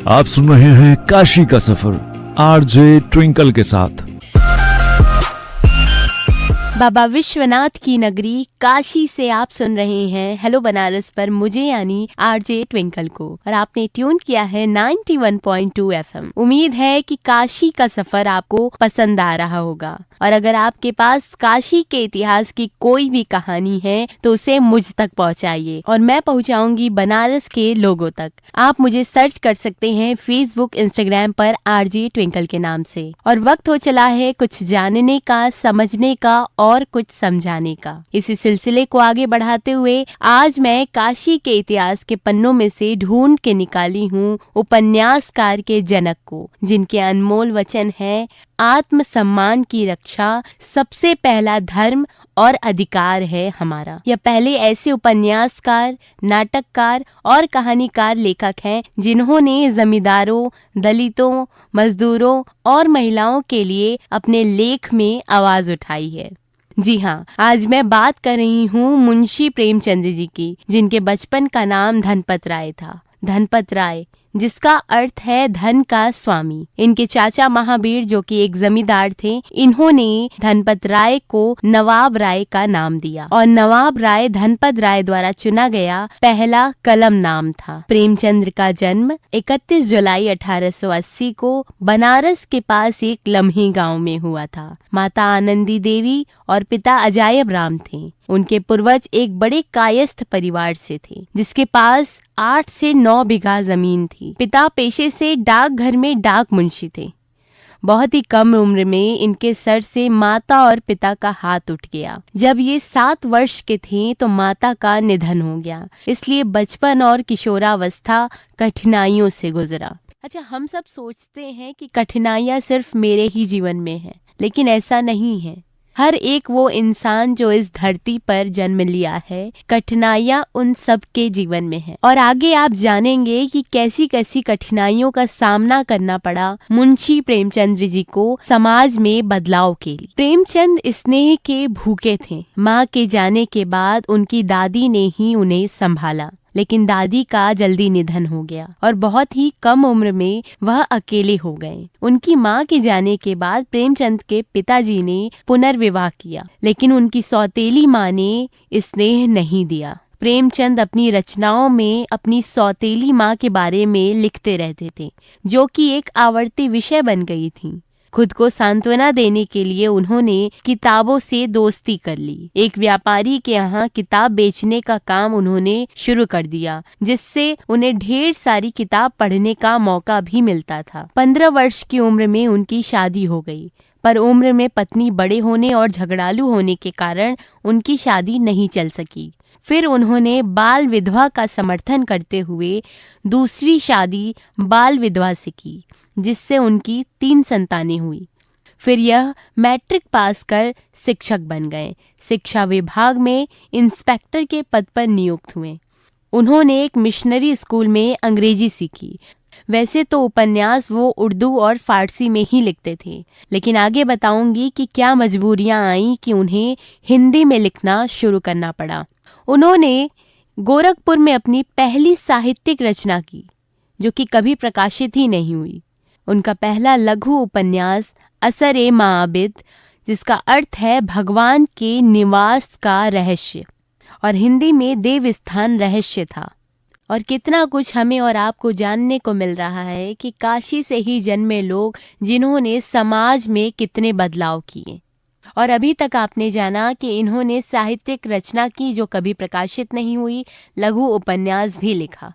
आप सुन रहे हैं काशी का सफर आरजे ट्विंकल के साथ। बाबा विश्वनाथ की नगरी काशी से आप सुन रहे हैं हेलो बनारस पर मुझे यानी आरजे ट्विंकल को, और आपने ट्यून किया है 91.2 एफएम। उम्मीद है कि काशी का सफर आपको पसंद आ रहा होगा, और अगर आपके पास काशी के इतिहास की कोई भी कहानी है तो उसे मुझ तक पहुंचाइए और मैं पहुंचाऊंगी बनारस के लोगों तक। आप मुझे सर्च कर सकते हैं फेसबुक इंस्टाग्राम पर आरजे ट्विंकल के नाम से। और वक्त हो चला है कुछ जानने का, समझने का और कुछ समझाने का। इसी सिलसिले को आगे बढ़ाते हुए आज मैं काशी के इतिहास के पन्नों में से ढूंढ के निकाली हूँ उपन्यासकार के जनक को, जिनके अनमोल वचन है आत्म सम्मान की रक्षा सबसे पहला धर्म और अधिकार है हमारा। यह पहले ऐसे उपन्यासकार, नाटककार और कहानीकार लेखक हैं जिन्होंने जमींदारों, दलितों, मजदूरों और महिलाओं के लिए अपने लेख में आवाज उठाई है। जी हाँ, आज मैं बात कर रही हूँ मुंशी प्रेमचंद जी की, जिनके बचपन का नाम धनपत राय था। धनपत राय जिसका अर्थ है धन का स्वामी। इनके चाचा महावीर जो कि एक जमींदार थे, इन्होंने धनपत राय को नवाब राय का नाम दिया और नवाब राय धनपत राय द्वारा चुना गया पहला कलम नाम था। प्रेमचंद का जन्म 31 जुलाई 1880 को बनारस के पास एक लम्ही गांव में हुआ था। माता आनंदी देवी और पिता अजायब राम थे। उनके पूर्वज एक बड़े कायस्थ परिवार से थे, जिसके पास 8 से 9 बीघा जमीन थी। पिता पेशे से डाकघर में डाक मुंशी थे। बहुत ही कम उम्र में इनके सर से माता और पिता का हाथ उठ गया। जब ये 7 वर्ष के थे तो माता का निधन हो गया, इसलिए बचपन और किशोरावस्था कठिनाइयों से गुजरा। अच्छा, हम सब सोचते हैं कि कठिनाइयां सिर्फ मेरे ही जीवन में है, लेकिन ऐसा नहीं है। हर एक वो इंसान जो इस धरती पर जन्म लिया है, कठिनाइयां उन सब के जीवन में है। और आगे आप जानेंगे कि कैसी कैसी कठिनाइयों का सामना करना पड़ा मुंशी प्रेमचंद जी को समाज में बदलाव के लिए। प्रेमचंद स्नेह के भूखे थे। माँ के जाने के बाद उनकी दादी ने ही उन्हें संभाला, लेकिन दादी का जल्दी निधन हो गया और बहुत ही कम उम्र में वह अकेले हो गए। उनकी मां के जाने के बाद प्रेमचंद के पिताजी ने पुनर्विवाह किया, लेकिन उनकी सौतेली मां ने स्नेह नहीं दिया। प्रेमचंद अपनी रचनाओं में अपनी सौतेली मां के बारे में लिखते रहते थे, जो कि एक आवर्ती विषय बन गई थी। खुद को सांत्वना देने के लिए उन्होंने किताबों से दोस्ती कर ली। एक व्यापारी के यहाँ किताब बेचने का काम उन्होंने शुरू कर दिया, जिससे उन्हें ढेर सारी किताब पढ़ने का मौका भी मिलता था। 15 वर्ष की उम्र में उनकी शादी हो गई, पर उम्र में पत्नी बड़े होने और झगड़ालू होने के कारण उनकी शादी नहीं चल सकी। फिर उन्होंने बाल विधवा का समर्थन करते हुए दूसरी शादी बाल विधवा से की, जिससे उनकी 3 संतानें हुई। फिर यह मैट्रिक पास कर शिक्षक बन गए। शिक्षा विभाग में इंस्पेक्टर के पद पर नियुक्त हुए। उन्होंने एक मिशनरी स्कूल में अंग्रेजी सीखी। वैसे तो उपन्यास वो उर्दू और फारसी में ही लिखते थे, लेकिन आगे बताऊंगी कि क्या मजबूरियां आई कि उन्हें हिंदी में लिखना शुरू करना पड़ा। उन्होंने गोरखपुर में अपनी पहली साहित्यिक रचना की, जो कि कभी प्रकाशित ही नहीं हुई। उनका पहला लघु उपन्यास असर-ए माआबिद, जिसका अर्थ है भगवान के निवास का रहस्य, और हिंदी में देवस्थान रहस्य था। और कितना कुछ हमें और आपको जानने को मिल रहा है कि काशी से ही जन्मे लोग जिन्होंने समाज में कितने बदलाव किए। और अभी तक आपने जाना कि इन्होंने साहित्यिक रचना की जो कभी प्रकाशित नहीं हुई, लघु उपन्यास भी लिखा।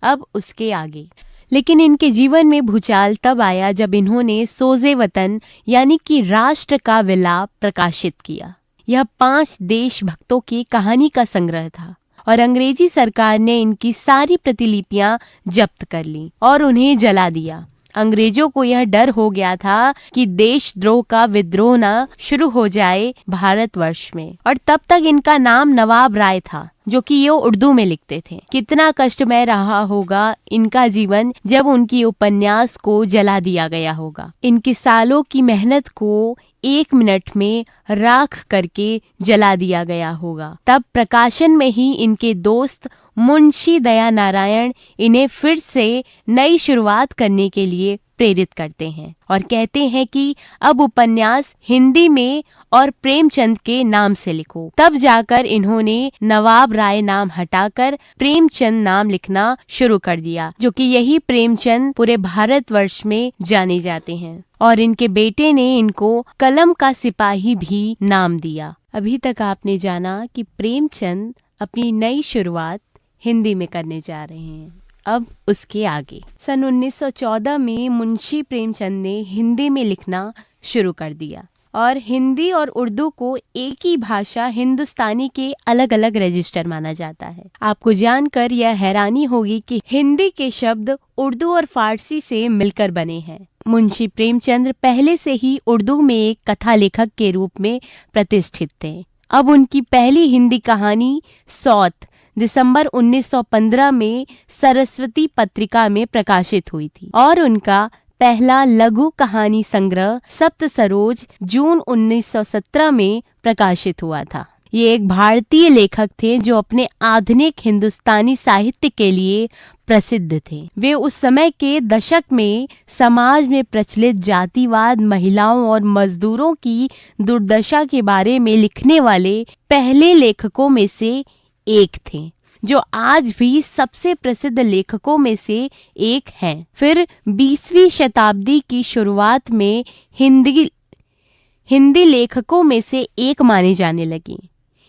अब उसके आगे, लेकिन इनके जीवन में भूचाल तब आया जब इन्होंने सोजे वतन यानी कि राष्ट्र का विलाप प्रकाशित किया। यह 5 देशभक्तों की कहानी का संग्रह था और अंग्रेजी सरकार ने इनकी सारी प्रतिलिपियां जब्त कर ली और उन्हें जला दिया। अंग्रेजों को यह डर हो गया था कि देशद्रोह का विद्रोह न शुरू हो जाए भारतवर्ष में, और तब तक इनका नाम नवाब राय था, जो कि ये उर्दू में लिखते थे। कितना कष्टमय रहा होगा इनका जीवन जब उनकी उपन्यास को जला दिया गया होगा। इनकी सालों की मेहनत को 1 मिनट में राख करके जला दिया गया होगा। तब प्रकाशन में ही इनके दोस्त मुंशी दया नारायण इन्हें फिर से नई शुरुआत करने के लिए प्रेरित करते हैं और कहते हैं कि अब उपन्यास हिंदी में और प्रेमचंद के नाम से लिखो। तब जाकर इन्होंने नवाब राय नाम हटाकर प्रेमचंद नाम लिखना शुरू कर दिया, जो कि यही प्रेमचंद पूरे भारतवर्ष में जाने जाते हैं। और इनके बेटे ने इनको कलम का सिपाही भी नाम दिया। अभी तक आपने जाना कि प्रेमचंद अपनी नई शुरुआत हिंदी में करने जा रहे हैं। अब उसके आगे सन 1914 में मुंशी प्रेमचंद ने हिंदी में लिखना शुरू कर दिया और हिंदी और उर्दू को एक ही भाषा हिंदुस्तानी के अलग अलग रजिस्टर माना जाता है। आपको जानकर यह हैरानी होगी कि हिंदी के शब्द उर्दू और फारसी से मिलकर बने हैं। मुंशी प्रेमचंद पहले से ही उर्दू में एक कथा लेखक के रूप में प्रतिष्ठित थे। अब उनकी पहली हिंदी कहानी सौत दिसंबर 1915 में सरस्वती पत्रिका में प्रकाशित हुई थी और उनका पहला लघु कहानी संग्रह सप्त सरोज जून 1917 में प्रकाशित हुआ था। ये एक भारतीय लेखक थे जो अपने आधुनिक हिंदुस्तानी साहित्य के लिए प्रसिद्ध थे। वे उस समय के दशक में समाज में प्रचलित जातिवाद, महिलाओं और मजदूरों की दुर्दशा के बारे में लिखने वाले पहले लेखकों में से एक थे, जो आज भी सबसे प्रसिद्ध लेखकों में से एक हैं। फिर 20वीं शताब्दी की शुरुआत में हिंदी लेखकों में से एक माने जाने लगे।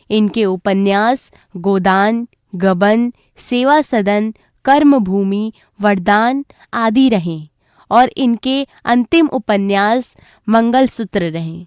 इनके उपन्यास गोदान, गबन, सेवा सदन, कर्मभूमि, वरदान आदि रहे और इनके अंतिम उपन्यास मंगलसूत्र रहे।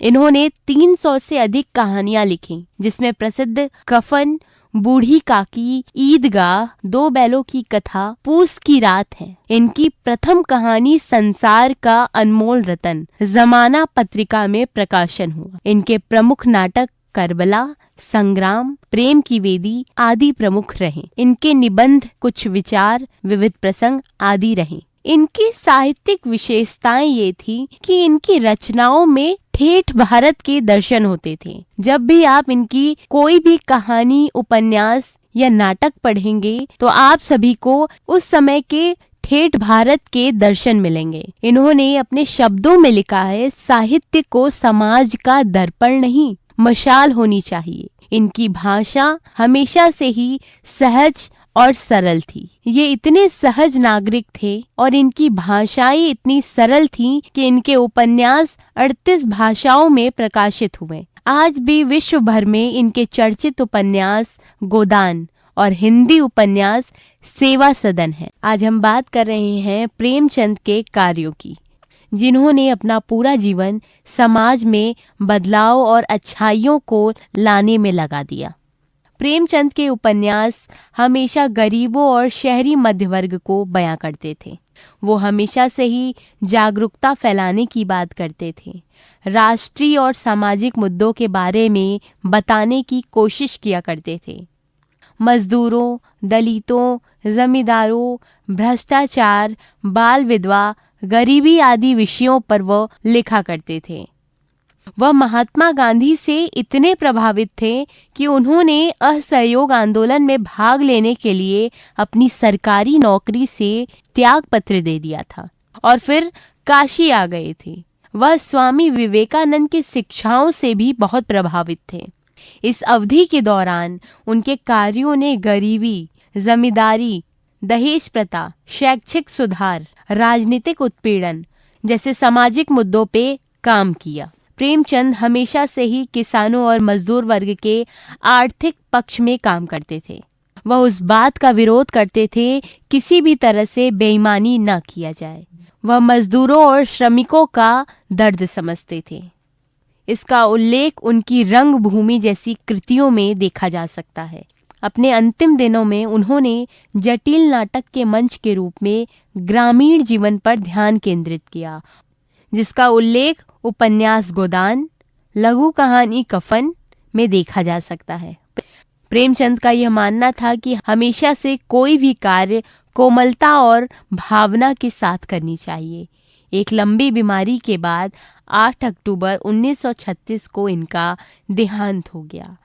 इन्होंने 300 से अधिक कहानियां लिखी, जिसमें प्रसिद्ध कफन, बूढ़ी काकी, ईदगाह, 2 बैलों की कथा, पूस की रात है। इनकी प्रथम कहानी संसार का अनमोल रतन जमाना पत्रिका में प्रकाशन हुआ। इनके प्रमुख नाटक करबला, संग्राम, प्रेम की वेदी आदि प्रमुख रहे। इनके निबंध, कुछ विचार, विविध प्रसंग आदि रहे। इनकी साहित्यिक विशेषताएं ये थी कि इनकी रचनाओं में ठेठ भारत के दर्शन होते थे। जब भी आप इनकी कोई भी कहानी, उपन्यास या नाटक पढ़ेंगे तो आप सभी को उस समय के ठेठ भारत के दर्शन मिलेंगे। इन्होंने अपने शब्दों में लिखा है, साहित्य को समाज का दर्पण नहीं, मशाल होनी चाहिए। इनकी भाषा हमेशा से ही सहज और सरल थी। ये इतने सहज नागरिक थे और इनकी भाषाएं इतनी सरल थीं कि इनके उपन्यास 38 भाषाओं में प्रकाशित हुए। आज भी विश्व भर में इनके चर्चित उपन्यास गोदान और हिंदी उपन्यास सेवा सदन है। आज हम बात कर रहे हैं प्रेमचंद के कार्यों की, जिन्होंने अपना पूरा जीवन समाज में बदलाव और अच्छाइयों को लाने में लगा दिया। प्रेमचंद के उपन्यास हमेशा गरीबों और शहरी मध्य वर्ग को बयां करते थे। वो हमेशा से ही जागरूकता फैलाने की बात करते थे। राष्ट्रीय और सामाजिक मुद्दों के बारे में बताने की कोशिश किया करते थे। मजदूरों, दलितों, जमींदारों, भ्रष्टाचार, बाल विधवा, गरीबी आदि विषयों पर वो लिखा करते थे। वह महात्मा गांधी से इतने प्रभावित थे कि उन्होंने असहयोग आंदोलन में भाग लेने के लिए अपनी सरकारी नौकरी से त्याग पत्र दे दिया था और फिर काशी आ गए थे। वह स्वामी विवेकानंद की शिक्षाओं से भी बहुत प्रभावित थे। इस अवधि के दौरान उनके कार्यों ने गरीबी, जमींदारी, दहेज प्रथा, शैक्षिक सुधार, राजनीतिक उत्पीड़न जैसे सामाजिक मुद्दों पे काम किया। प्रेमचंद हमेशा से ही किसानों और मजदूर वर्ग के आर्थिक पक्ष में काम करते थे। वह उस बात का विरोध करते थे किसी भी तरह से बेईमानी न किया जाए। वह मजदूरों और श्रमिकों का दर्द समझते थे। इसका उल्लेख उनकी रंगभूमि जैसी कृतियों में देखा जा सकता है। अपने अंतिम दिनों में उन्होंने जटिल नाटक के मंच के रूप में ग्रामीण जीवन पर ध्यान केंद्रित किया, जिसका उल्लेख उपन्यास गोदान, लघु कहानी कफन में देखा जा सकता है। प्रेमचंद का यह मानना था कि हमेशा से कोई भी कार्य कोमलता और भावना के साथ करनी चाहिए। एक लंबी बीमारी के बाद 8 अक्टूबर 1936 को इनका देहांत हो गया।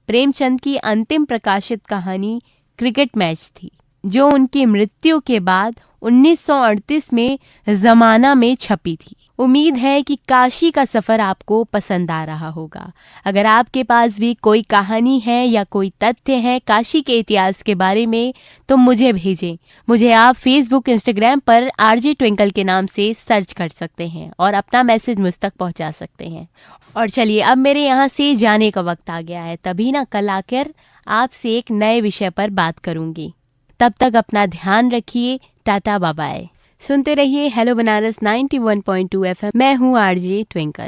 प्रेमचंद की अंतिम प्रकाशित कहानी क्रिकेट मैच थी, जो उनकी मृत्यु के बाद 1938 में ज़माना में छपी थी। उम्मीद है कि काशी का सफ़र आपको पसंद आ रहा होगा। अगर आपके पास भी कोई कहानी है या कोई तथ्य है काशी के इतिहास के बारे में तो मुझे भेजें। मुझे आप फेसबुक, इंस्टाग्राम पर आरजे ट्विंकल के नाम से सर्च कर सकते हैं और अपना मैसेज मुझ तक पहुंचा सकते हैं। और चलिए, अब मेरे यहाँ से जाने का वक्त आ गया है, तभी ना कल आकर आपसे एक नए विषय पर बात करूँगी। तब तक अपना ध्यान रखिए। Tata, bye bye. सुनते रहिए हेलो बनारस 91.2 FM। मैं हूँ आरजे ट्विंकल।